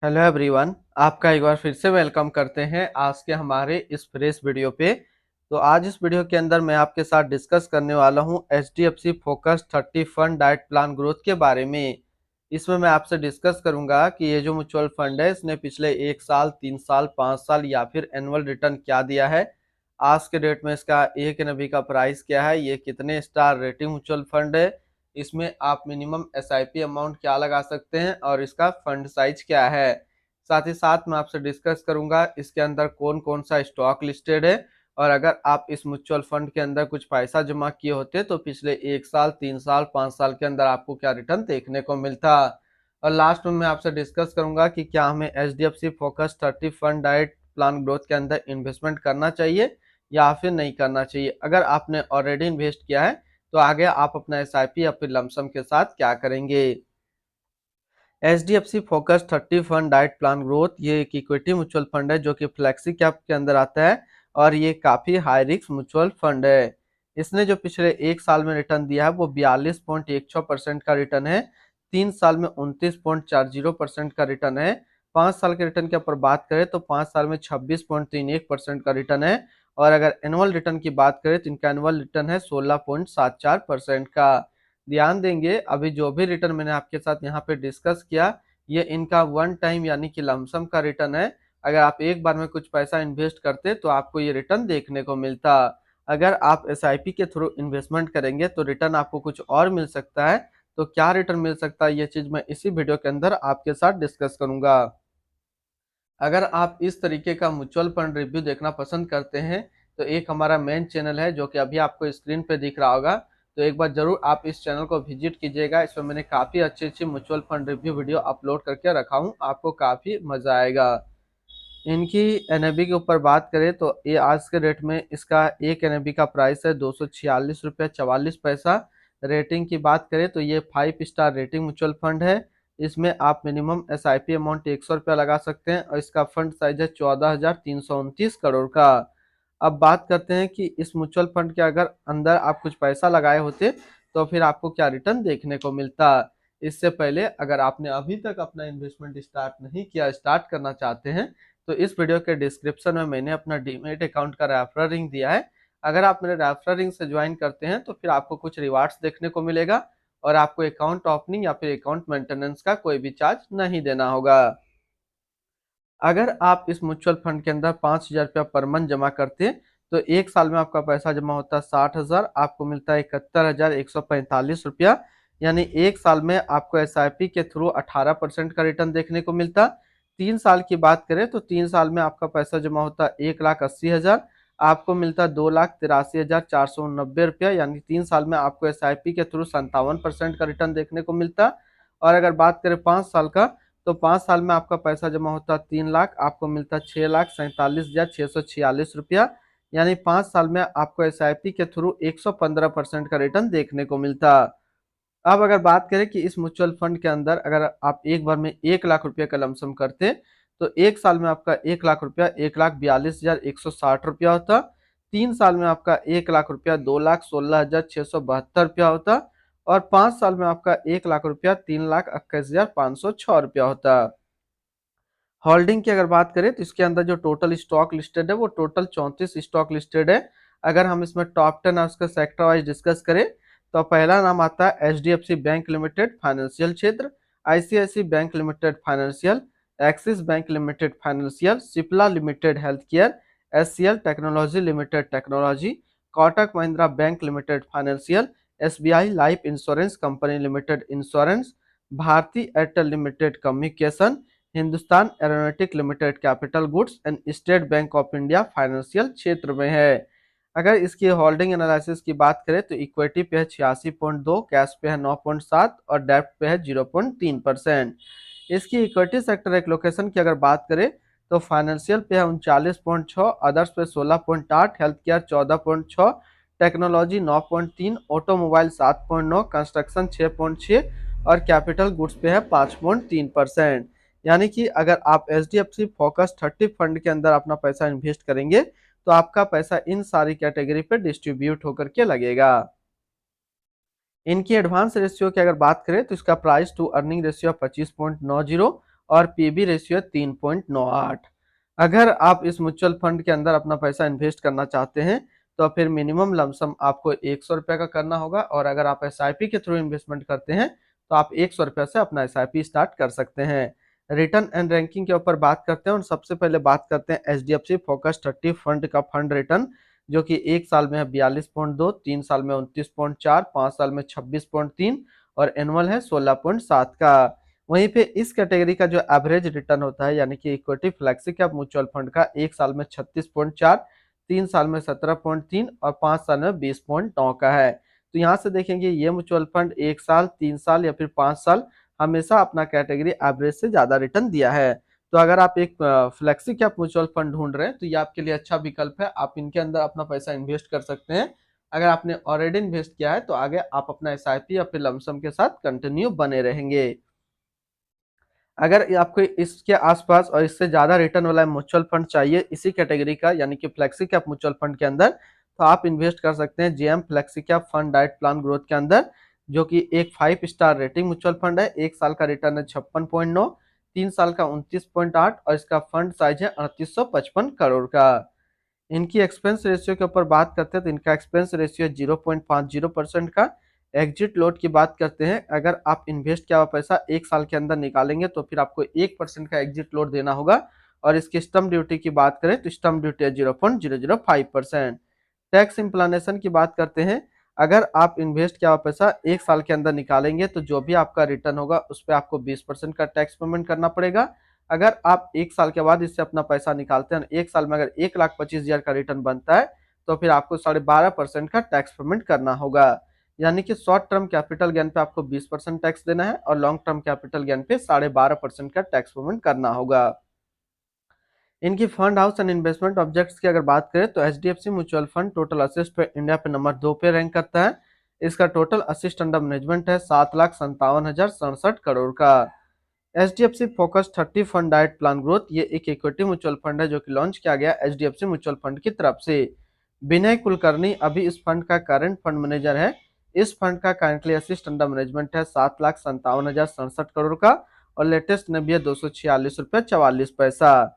Hello everyone, आपका एक बार फिर से वेलकम करते हैं आज के हमारे इस फ्रेश वीडियो पे। तो आज इस वीडियो के अंदर मैं आपके साथ डिस्कस करने वाला हूं HDFC focus 30 fund diet plan growth के बारे में। इसमें मैं आपसे डिस्कस करूंगा कि ये जो म्यूचुअल फंड है इसने पिछले 1 साल, 3 साल, 5 साल या फिर एनुअल रिटर्न क्या दिया है, आज के डेट में इसका एक एनबी का प्राइस क्या है, ये कितने स्टार रेटिंग म्यूचुअल फंड है, इसमें आप मिनिमम एसआईपी अमाउंट क्या लगा सकते हैं और इसका फंड साइज क्या है। साथ ही साथ मैं आपसे डिस्कस करूंगा इसके अंदर कौन कौन सा स्टॉक लिस्टेड है और अगर आप इस म्यूचुअल फंड के अंदर कुछ पैसा जमा किए होते तो पिछले 1 साल, 3 साल, 5 साल के अंदर आपको क्या रिटर्न देखने को मिलता। और लास्ट में मैं आपसे डिस्कस करूंगा कि क्या हमें HDFC focus 30 fund diet plan growth के अंदर इन्वेस्टमेंट करना चाहिए या फिर नहीं करना चाहिए। अगर आपने ऑलरेडी इन्वेस्ट किया है तो आगे आप अपना SIP या फिर लमसम के साथ क्या करेंगे। HDFC focus 30 fund diet plan growth ये एक इक्विटी म्यूचुअल फंड है जो कि फ्लेक्सी कैप के अंदर आता है और ये काफी हाई रिस्क म्यूचुअल फंड है। इसने जो पिछले 1 साल में रिटर्न दिया है वो 42.16% का रिटर्न है। 3 साल में 29.40% का रिटर्न है। 5 साल के रिटर्न की अगर बात करें तो 5 साल में 26.31% का रिटर्न है। और अगर एनुअल रिटर्न की बात करें तो इनका एनुअल रिटर्न है 16.74% का। ध्यान देंगे अभी जो भी रिटर्न मैंने आपके साथ यहाँ पे डिस्कस किया ये इनका वन टाइम यानी कि लमसम का रिटर्न है। अगर आप एक बार में कुछ पैसा इन्वेस्ट करते तो आपको ये रिटर्न देखने को मिलता। अगर आप SIP के थ्रू इन्वेस्टमेंट करेंगे तो रिटर्न आपको कुछ और मिल सकता है। तो क्या रिटर्न मिल सकता है ये चीज मैं इसी वीडियो के अंदर आपके साथ डिस्कस करूंगा। अगर आप इस तरीके का म्यूचुअल फंड रिव्यू देखना पसंद करते हैं तो एक हमारा मेन चैनल है जो कि अभी आपको स्क्रीन पे दिख रहा होगा। तो एक बार जरूर आप इस चैनल को विजिट कीजिएगा। इसमें मैंने काफी अच्छी अच्छी mutual fund review video upload करके रखा हूँ, आपको काफी मजा आएगा। इनकी एनएबी के ऊपर बात करें तो ये आज के रेट में इसका एक एनएबी का प्राइस है 246 रुपये 44 पैसा। रेटिंग की बात करें तो ये 5 स्टार रेटिंग म्यूचुअल फंड है। इसमें आप मिनिमम SIP अमाउंट 100 रुपया लगा सकते हैं और इसका फंड साइज है 14,329 करोड़ का। अब बात करते हैं कि इस म्यूचुअल फंड के अगर अंदर आप कुछ पैसा लगाए होते तो फिर आपको क्या रिटर्न देखने को मिलता। इससे पहले अगर आपने अभी तक अपना इन्वेस्टमेंट स्टार्ट नहीं किया, स्टार्ट करना चाहते हैं तो इस वीडियो के डिस्क्रिप्शन में मैंने अपना डीमेट अकाउंट का रेफरल लिंक दिया है। अगर आप मेरे रेफरल लिंक से ज्वाइन करते हैं तो फिर आपको कुछ रिवार्ड्स देखने को मिलेगा और आपको अकाउंट ओपनिंग या फिर अकाउंट मेंटेनेंस का कोई भी चार्ज नहीं देना होगा। अगर आप इस म्यूचुअल फंड के अंदर 5,000 रुपया पर मंथ जमा करते हैं तो एक साल में आपका पैसा जमा होता है 60,000, आपको मिलता है 71,145 रुपया। यानी एक साल में आपको SIP के थ्रू 18% का रिटर्न देखने को मिलता। 3 साल की बात करें तो 3 साल में आपका पैसा जमा होता है 1,80,000, आपको मिलता है 2,83,490 रुपया। यानी 3 साल में आपको SIP के थ्रू 57% का रिटर्न देखने को मिलता। और अगर बात करें 5 साल का तो 5 साल में आपका पैसा जमा होता है 3 लाख, आपको मिलता है 6,47,646 रुपया। यानी 5 साल में आपको SIP के थ्रू 115% का रिटर्न देखने को मिलता। अब अगर बात करें कि इस म्यूचुअल फंड के अंदर अगर आप एक बार में 1 लाख रुपए का लमसम करते तो एक साल में आपका 1 लाख रुपया 1,42,160 रुपया होता। 3 साल में आपका 1 लाख रुपया 2,16,672 रुपया होता। और 5 साल में आपका 1 लाख रुपया 3,21,506 रुपया होता। होल्डिंग की अगर बात करें तो इसके अंदर जो टोटल स्टॉक लिस्टेड है वो टोटल 34 स्टॉक लिस्टेड है। अगर हम इसमें टॉप 10 और उसका सेक्टर वाइज डिस्कस करें तो पहला नाम आता है HDFC बैंक लिमिटेड फाइनेंशियल क्षेत्र, ICICI bank limited financial, Axis bank limited financial, Cipla limited health care, SCL technology limited technology, Kotak Mahindra bank limited financial, SBI life insurance company limited insurance, Bharti Airtel limited communication, Hindustan aeronautic limited capital goods and State Bank of India financial क्षेत्र में है। अगर इसकी holding analysis की बात करें तो equity पे है 86.2, कैश पे है 9.7 और डेब्ट पे है 0.3%। इसकी इक्विटी सेक्टर एलोकेशन की अगर बात करें तो फाइनेंशियल पे है 39.6, अदर्स पे 16.8, health care 14.6, technology 9.3, automobile 7.9, construction 6.6 और कैपिटल गुड्स पे है 5.3%। यानी कि अगर आप HDFC फोकस 30 फंड के अंदर अपना पैसा इन्वेस्ट करेंगे तो आपका पैसा इन सारी कैटेगरी पे डिस्ट्रीब्यूट होकर के लगेगा। इनकी एडवांस रेशियो की अगर बात करें तो इसका प्राइस टू अर्निंग रेशियो 25.90 और पीबी रेशियो 3.98। अगर आप इस म्यूचुअल फंड के अंदर अपना पैसा इन्वेस्ट करना चाहते हैं तो फिर मिनिमम लमसम आपको 100 रुपये का करना होगा, और अगर आप एसआईपी के थ्रू इन्वेस्टमेंट करते हैं तो आप 100 रुपये से अपना एसआईपी स्टार्ट कर सकते हैं। रिटर्न एंड रैंकिंग के ऊपर बात करते हैं, और सबसे पहले बात करते हैं एचडीएफसी फोकस 30 फंड का फंड रिटर्न, जो कि 1 साल में है 42.2, 3 साल में 29.4, 5 साल में 26.3 और एनुअल है 16.7 का। वहीं पे इस कैटेगरी का जो एवरेज रिटर्न होता है यानी कि equity flexi cap mutual fund का 1 साल में 36.4, 3 साल में 17.3 और 5 साल में 20.9 का है। तो यहाँ से देखेंगे ये म्यूचुअल फंड 1 साल, 3 साल या फिर 5 साल हमेशा अपना कैटेगरी एवरेज से ज्यादा रिटर्न दिया है। तो अगर आप एक फ्लेक्सी कैप म्यूचुअल फंड ढूंढ रहे हैं तो ये आपके लिए अच्छा विकल्प है, आप इनके अंदर अपना पैसा इन्वेस्ट कर सकते हैं। अगर आपने ऑलरेडी इन्वेस्ट किया है तो आगे आप अपना एसआईपी या फिर लमसम के साथ कंटिन्यू बने रहेंगे। अगर आपको इसके आसपास और इससे ज्यादा रिटर्न वाला म्यूचुअल फंड चाहिए इसी कैटेगरी का यानी कि फ्लेक्सी कैप म्यूचुअल फंड के अंदर, तो आप इन्वेस्ट कर सकते हैं JM flexi cap fund diet plan growth के अंदर, जो कि एक 5 स्टार रेटिंग म्यूचुअल फंड है। 1 साल का रिटर्न है 56.9, 3 साल का 29.8 और इसका फंड साइज है 3855 करोड़ का। इनकी एक्सपेंस रेशियो के ऊपर बात करते हैं तो इनका एक्सपेंस रेशियो 0.50% का। एग्जिट लोड की बात करते हैं, अगर आप इन्वेस्ट किया हुआ पैसा 1 साल के अंदर निकालेंगे तो फिर आपको 1% का एग्जिट लोड देना होगा। और इसकी स्टम्प ड्यूटी की बात करें तो स्टम्प ड्यूटी है 0.005%। टैक्स इम्प्लानेशन की बात करते हैं, अगर आप इन्वेस्ट किया हुआ पैसा 1 साल के अंदर निकालेंगे तो जो भी आपका रिटर्न होगा उस पर आपको 20% का टैक्स पेमेंट करना पड़ेगा। अगर आप 1 साल के बाद इससे अपना पैसा निकालते हैं, 1 साल में अगर 1,25,000 का रिटर्न बनता है तो फिर आपको 12.5% का टैक्स पेमेंट करना होगा। यानी कि शॉर्ट टर्म कैपिटल गेन पे आपको 20% टैक्स देना है और लॉन्ग टर्म कैपिटल गेन पे 12.5% का टैक्स पेमेंट करना होगा। इनकी fund house and investment objects की अगर बात करें तो HDFC mutual fund total assets पे इंडिया पे नंबर 2 पे रैंक करता है। इसका टोटल असिस्ट अंडर मैनेजमेंट है 7,57,067 करोड़ का। HDFC focus 30 fund diet plan growth ये एक इक्विटी म्यूचुअल फंड है जो कि लॉन्च किया गया एचडीएफसी म्यूचुअल फंड की तरफ से। विनय कुलकर्णी अभी इस फंड का करंट फंड मैनेजर है। इस फंड का करंटली असिस्ट अंडर मैनेजमेंट है 7,57,067 करोड़ का, और लेटेस्ट में भी है 246 रुपये 44 पैसा।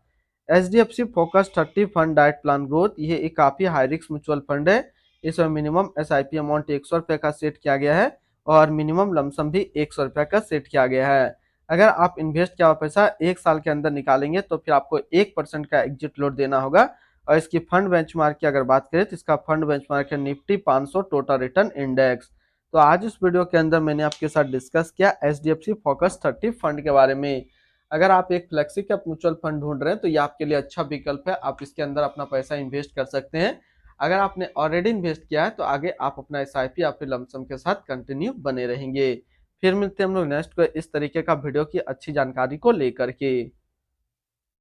HDFC focus 30 fund diet plan growth ये एक काफी हाई रिस्क म्यूचुअल फंड है। इसमें मिनिमम एसआईपी अमाउंट 100 रुपये का सेट किया गया है और मिनिमम लमसम भी 100 रुपये का सेट किया गया है। अगर आप इन्वेस्ट किया हुआ पैसा 1 साल के अंदर निकालेंगे तो फिर आपको 1% का एग्जिट लोड देना होगा। और इसकी फंड बेंचमार्क की अगर बात करें तो इसका फंड बेंचमार्क है निफ्टी 500 टोटल रिटर्न इंडेक्स। तो आज इस वीडियो के अंदर मैंने आपके साथ डिस्कस किया एचडीएफसी फोकस 30 फंड के बारे में। अगर आप एक फ्लेक्सी कैप म्यूचुअल फंड ढूंढ रहे हैं तो ये आपके लिए अच्छा विकल्प है, आप इसके अंदर अपना पैसा इन्वेस्ट कर सकते हैं। अगर आपने ऑलरेडी इन्वेस्ट किया है तो आगे आप अपना एसआईपी या फिर लमसम के साथ कंटिन्यू बने रहेंगे। फिर मिलते हैं हम लोग नेक्स्ट को इस तरीके का वीडियो की अच्छी जानकारी को लेकर के।